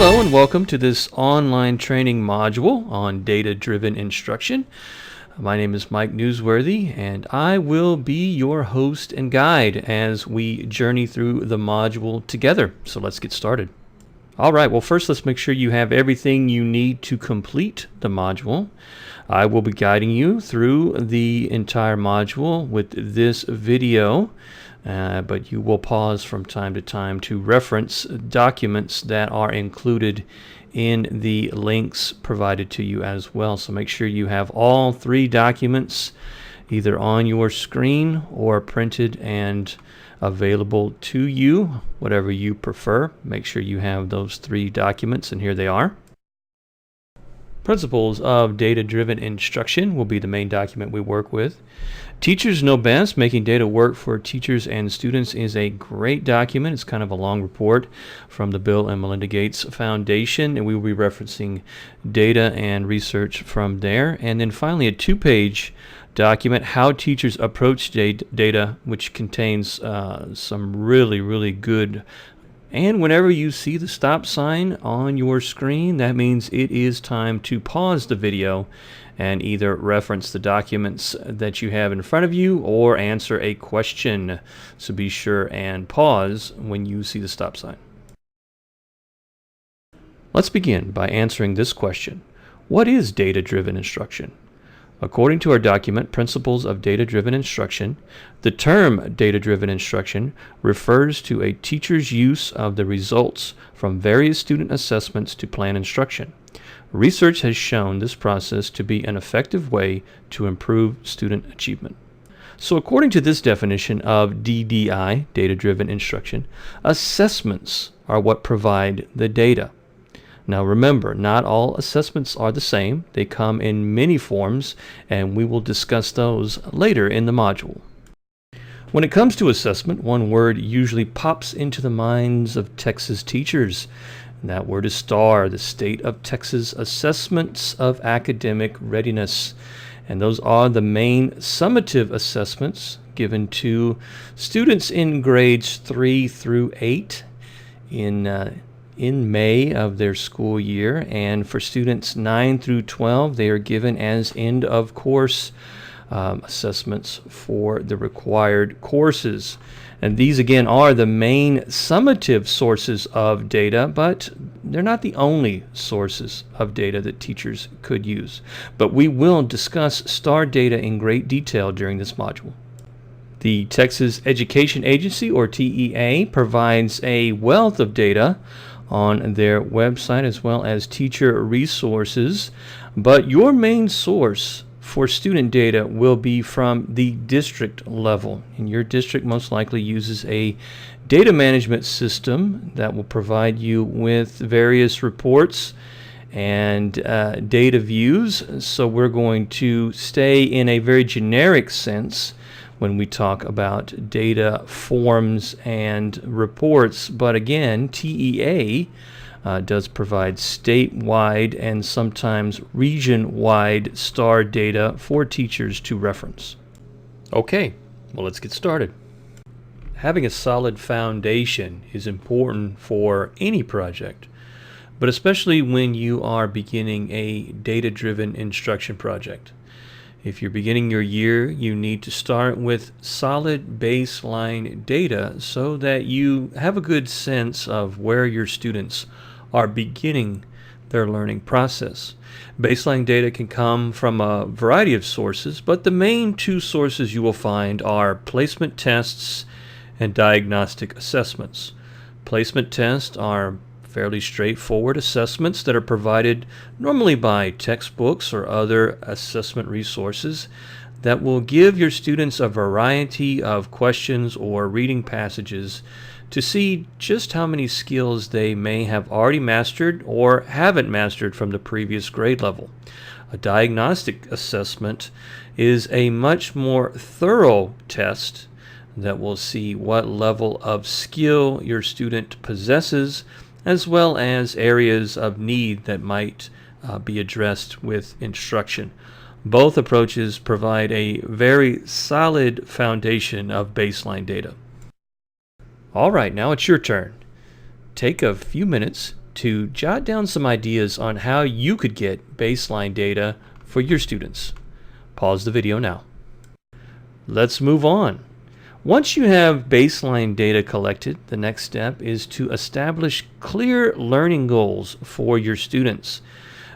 Hello and welcome to this online training module on data-driven instruction. My name is Mike Newsworthy and I will be your host and guide as we journey through the module together. So let's get started. Alright, well first let's make sure you have everything you need to complete the module. I will be guiding you through the entire module with this video. But you will pause from time to time to reference documents that are included in the links provided to you as well. So make sure you have all three documents either on your screen or printed and available to you, whatever you prefer. Make sure you have those three documents, and here they are. Principles of Data-Driven Instruction will be the main document we work with. Teachers Know Best, Making Data Work for Teachers and Students is a great document. It's kind of a long report from the Bill and Melinda Gates Foundation, and we will be referencing data and research from there. And then finally, a two-page document, How Teachers Approach Data, which contains some really good. And whenever you see the stop sign on your screen, that means it is time to pause the video and either reference the documents that you have in front of you or answer a question. So be sure and pause when you see the stop sign. Let's begin by answering this question. What is data-driven instruction? According to our document, Principles of Data-Driven Instruction, the term data-driven instruction refers to a teacher's use of the results from various student assessments to plan instruction. Research has shown this process to be an effective way to improve student achievement. So according to this definition of DDI, data-driven instruction, assessments are what provide the data. Now remember, not all assessments are the same. They come in many forms, and we will discuss those later in the module. When it comes to assessment, one word usually pops into the minds of Texas teachers. And that word is STAR, the State of Texas Assessments of Academic Readiness. And those are the main summative assessments given to students in grades 3 through 8 in May of their school year, and for students 9 through 12 they are given as end of course assessments for the required courses. And these again are the main summative sources of data, but they're not the only sources of data that teachers could use. But we will discuss STAR data in great detail during this module. The Texas Education Agency, or TEA, provides a wealth of data on their website as well as teacher resources, but your main source for student data will be from the district level, and your district most likely uses a data management system that will provide you with various reports and data views. So we're going to stay in a very generic sense when we talk about data forms and reports. But again, TEA does provide statewide and sometimes region-wide STAR data for teachers to reference. Okay, well let's get started. Having a solid foundation is important for any project, but especially when you are beginning a data-driven instruction project. If you're beginning your year, you need to start with solid baseline data so that you have a good sense of where your students are beginning their learning process. Baseline data can come from a variety of sources, but the main two sources you will find are placement tests and diagnostic assessments. Placement tests are fairly straightforward assessments that are provided normally by textbooks or other assessment resources that will give your students a variety of questions or reading passages to see just how many skills they may have already mastered or haven't mastered from the previous grade level. A diagnostic assessment is a much more thorough test that will see what level of skill your student possesses, as well as areas of need that might be addressed with instruction. Both approaches provide a very solid foundation of baseline data. All right, now it's your turn. Take a few minutes to jot down some ideas on how you could get baseline data for your students. Pause the video now. Let's move on. Once you have baseline data collected, the next step is to establish clear learning goals for your students.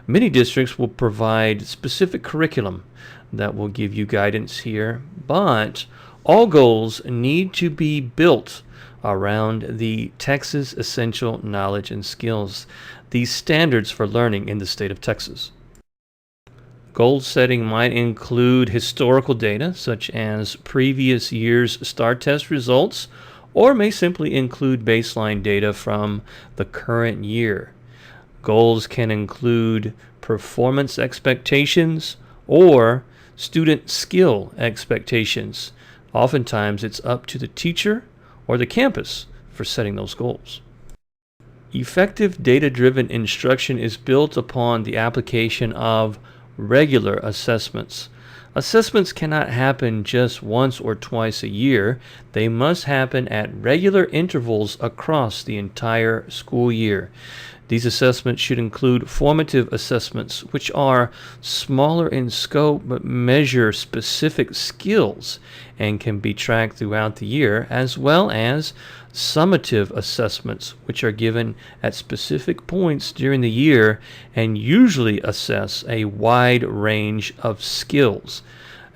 Many districts will provide specific curriculum that will give you guidance here, but all goals need to be built around the Texas Essential Knowledge and Skills, these standards for learning in the state of Texas. Goal setting might include historical data, such as previous year's STAR test results, or may simply include baseline data from the current year. Goals can include performance expectations or student skill expectations. Oftentimes, it's up to the teacher or the campus for setting those goals. Effective data-driven instruction is built upon the application of regular assessments. Assessments cannot happen just once or twice a year. They must happen at regular intervals across the entire school year. These assessments should include formative assessments, which are smaller in scope but measure specific skills and can be tracked throughout the year, as well as summative assessments, which are given at specific points during the year and usually assess a wide range of skills.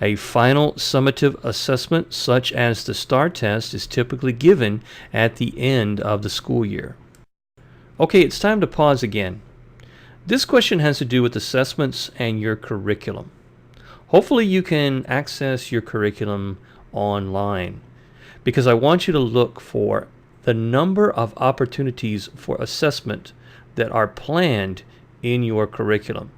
A final summative assessment, such as the STAR test, is typically given at the end of the school year. Okay, it's time to pause again. This question has to do with assessments and your curriculum. Hopefully you can access your curriculum online, because I want you to look for the number of opportunities for assessment that are planned in your curriculum.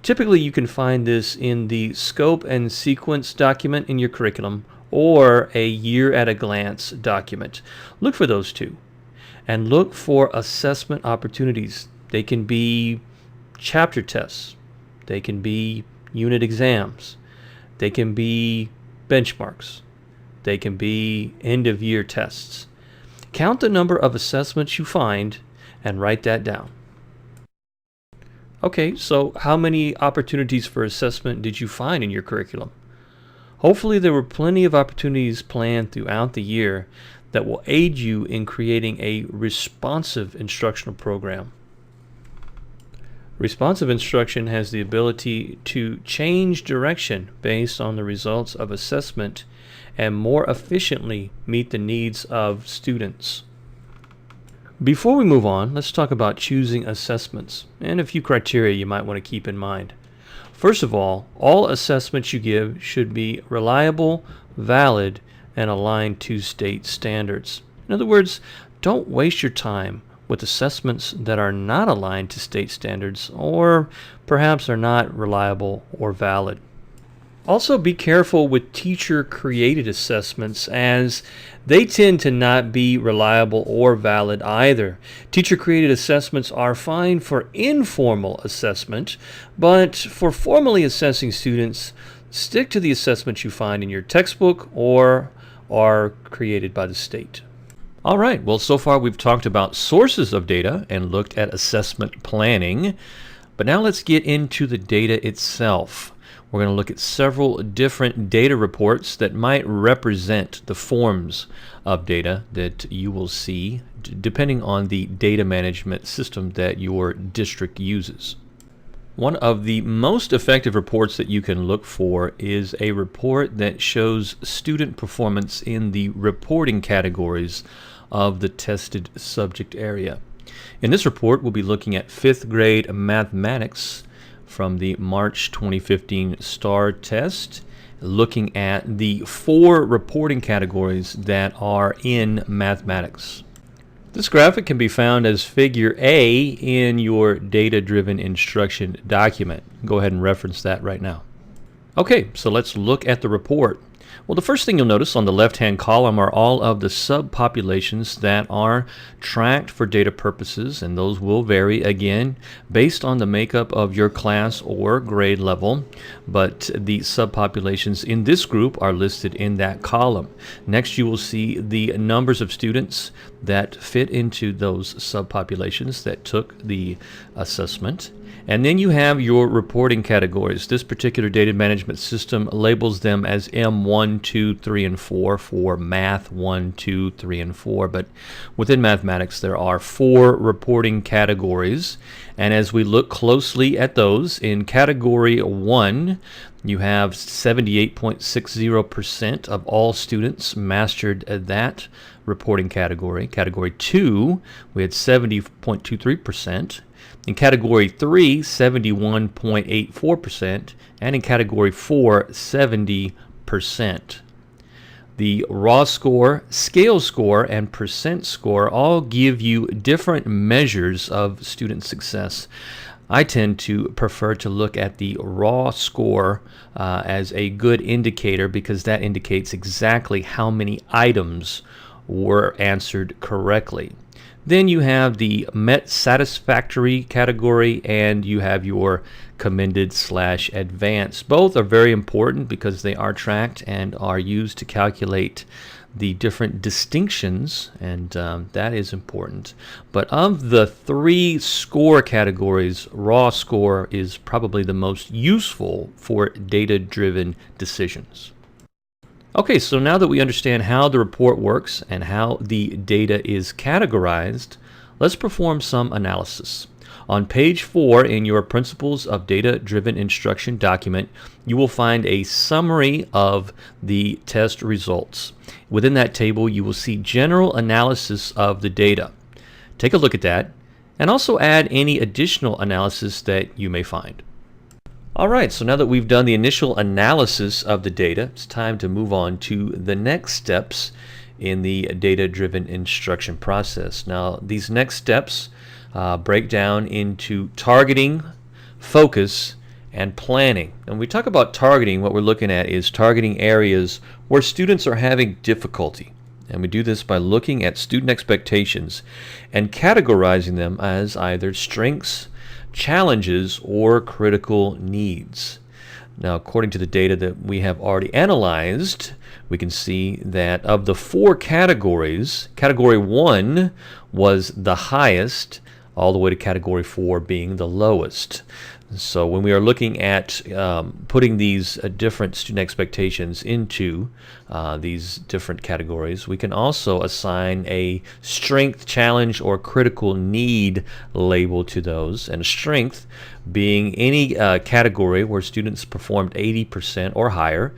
Typically you can find this in the scope and sequence document in your curriculum or a year at a glance document. Look for those two. And look for assessment opportunities. They can be chapter tests. They can be unit exams. They can be benchmarks. They can be end-of-year tests. Count the number of assessments you find and write that down. Okay, so how many opportunities for assessment did you find in your curriculum? Hopefully there were plenty of opportunities planned throughout the year that will aid you in creating a responsive instructional program. Responsive instruction has the ability to change direction based on the results of assessment and more efficiently meet the needs of students. Before we move on, let's talk about choosing assessments and a few criteria you might want to keep in mind. First of all assessments you give should be reliable, valid, and aligned to state standards. In other words, don't waste your time with assessments that are not aligned to state standards or perhaps are not reliable or valid. Also, be careful with teacher-created assessments, as they tend to not be reliable or valid either. Teacher-created assessments are fine for informal assessment, but for formally assessing students, stick to the assessments you find in your textbook or are created by the state. All right, well, so far we've talked about sources of data and looked at assessment planning, but now let's get into the data itself. We're going to look at several different data reports that might represent the forms of data that you will see depending on the data management system that your district uses. One of the most effective reports that you can look for is a report that shows student performance in the reporting categories of the tested subject area. In this report, we'll be looking at 5th grade mathematics from the March 2015 STAR test, looking at the 4 reporting categories that are in mathematics. This graphic can be found as Figure A in your data-driven instruction document. Go ahead and reference that right now. Okay, so let's look at the report. Well, the first thing you'll notice on the left-hand column are all of the subpopulations that are tracked for data purposes, and those will vary, again, based on the makeup of your class or grade level, but the subpopulations in this group are listed in that column. Next, you will see the numbers of students that fit into those subpopulations that took the assessment. And then you have your reporting categories. This particular data management system labels them as M1, 2, 3, and 4 for math 1, 2, 3, and 4. But within mathematics, there are 4 reporting categories. And as we look closely at those, in category 1, you have 78.60% of all students mastered that reporting category. Category 2, we had 70.23%. In Category 3, 71.84%, and in Category 4, 70%. The raw score, scale score, and percent score all give you different measures of student success. I tend to prefer to look at the raw score as a good indicator because that indicates exactly how many items were answered correctly. Then you have the met satisfactory category, and you have your commended/advanced. Both are very important because they are tracked and are used to calculate the different distinctions, and that is important. But of the 3 score categories, raw score is probably the most useful for data-driven decisions. Okay, so now that we understand how the report works and how the data is categorized, let's perform some analysis. On page 4 in your Principles of Data-Driven Instruction document, you will find a summary of the test results. Within that table, you will see general analysis of the data. Take a look at that, and also add any additional analysis that you may find. Alright, so now that we've done the initial analysis of the data, it's time to move on to the next steps in the data-driven instruction process. Now, these next steps break down into targeting, focus, and planning. And when we talk about targeting, what we're looking at is targeting areas where students are having difficulty. And we do this by looking at student expectations and categorizing them as either strengths, challenges, or critical needs. Now, according to the data that we have already analyzed, we can see that of the 4 categories, Category 1 was the highest, all the way to Category 4 being the lowest. So when we are looking at putting these different student expectations into these different categories, we can also assign a strength, challenge, or critical need label to those. And a strength being any category where students performed 80% or higher.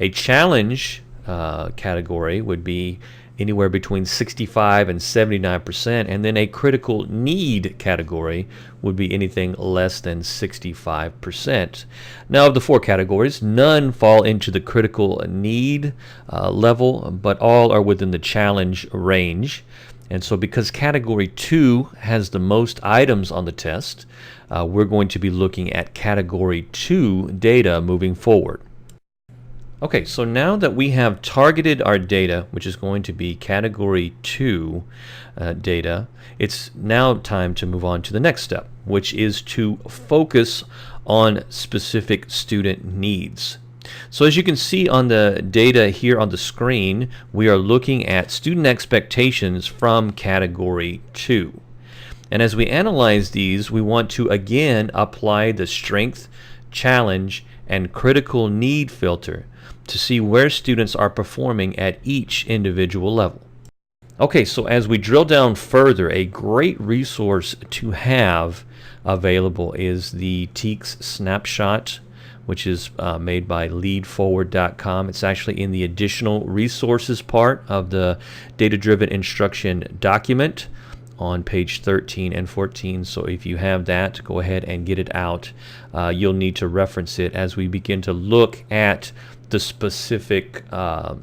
A challenge category would be anywhere between 65 and 79%, and then a critical need category would be anything less than 65%. Now, of the 4 categories, none fall into the critical need level, but all are within the challenge range. And so because Category 2 has the most items on the test, we're going to be looking at Category 2 data moving forward. Okay, so now that we have targeted our data, which is going to be Category 2 data, it's now time to move on to the next step, which is to focus on specific student needs. So as you can see on the data here on the screen, we are looking at student expectations from Category 2. And as we analyze these, we want to again apply the strength, challenge, and critical need filter to see where students are performing at each individual level. Okay, so as we drill down further, a great resource to have available is the TEKS snapshot, which is made by leadforward.com. It's actually in the additional resources part of the data-driven instruction document on page 13 and 14. So if you have that, go ahead and get it out. You'll need to reference it as we begin to look at the specific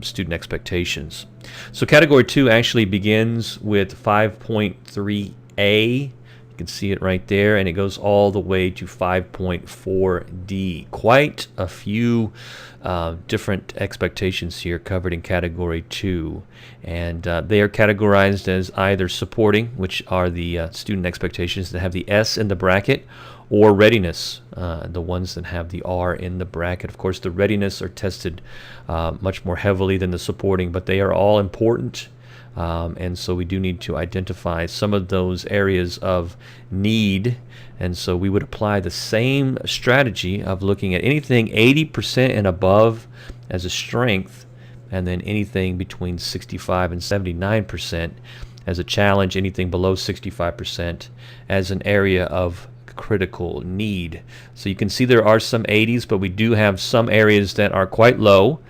student expectations. So Category 2 actually begins with 5.3a You can see it right there, and it goes all the way to 5.4D. Quite a few different expectations here covered in Category 2. And they are categorized as either supporting, which are the student expectations that have the S in the bracket, or readiness, the ones that have the R in the bracket. Of course, the readiness are tested much more heavily than the supporting, but they are all important. And so we do need to identify some of those areas of need, and so we would apply the same strategy of looking at anything 80% and above as a strength, and then anything between 65 and 79% as a challenge, anything below 65% as an area of critical need. So you can see there are some 80s, but we do have some areas that are quite low,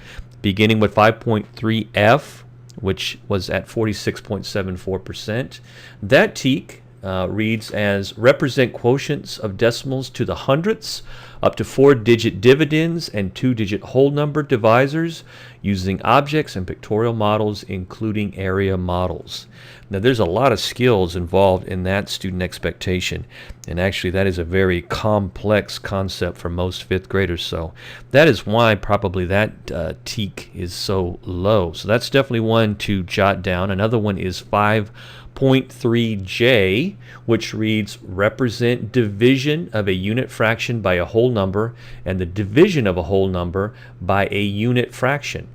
beginning with 5.3F, which was at 46.74%. That TEAC reads as represent quotients of decimals to the hundredths up to 4-digit dividends and 2-digit whole number divisors using objects and pictorial models, including area models. Now, there's a lot of skills involved in that student expectation, and actually that is a very complex concept for most fifth graders, so that is why probably that TEAC is so low. So that's definitely one to jot down. Another one is 5.3J, which reads represent division of a unit fraction by a whole number and the division of a whole number by a unit fraction.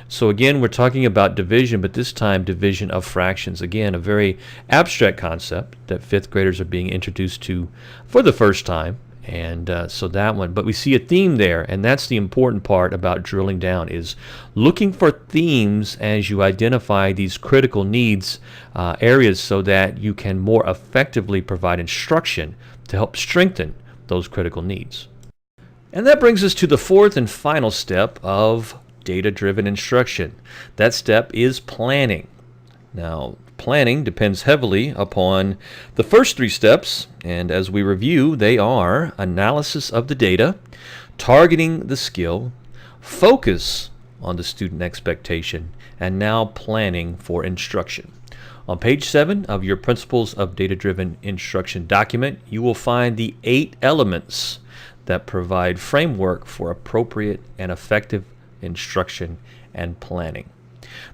So again, we're talking about division, but this time division of fractions. Again, a very abstract concept that fifth graders are being introduced to for the first time. And so that one, but we see a theme there, and that's the important part about drilling down, is looking for themes as you identify these critical needs areas so that you can more effectively provide instruction to help strengthen those critical needs. And that brings us to the fourth and final step of data-driven instruction. That step is planning. Now, planning depends heavily upon the first three steps, and as we review, they are analysis of the data, targeting the skill, focus on the student expectation, and now planning for instruction. On page 7 of your Principles of Data-Driven Instruction document, you will find the 8 elements that provide framework for appropriate and effective instruction and planning.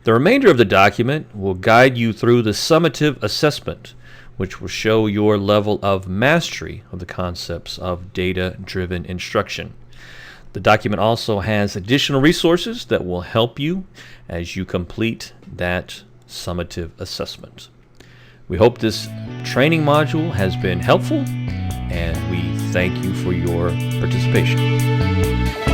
The remainder of the document will guide you through the summative assessment, which will show your level of mastery of the concepts of data-driven instruction. The document also has additional resources that will help you as you complete that summative assessment. We hope this training module has been helpful, and we thank you for your participation.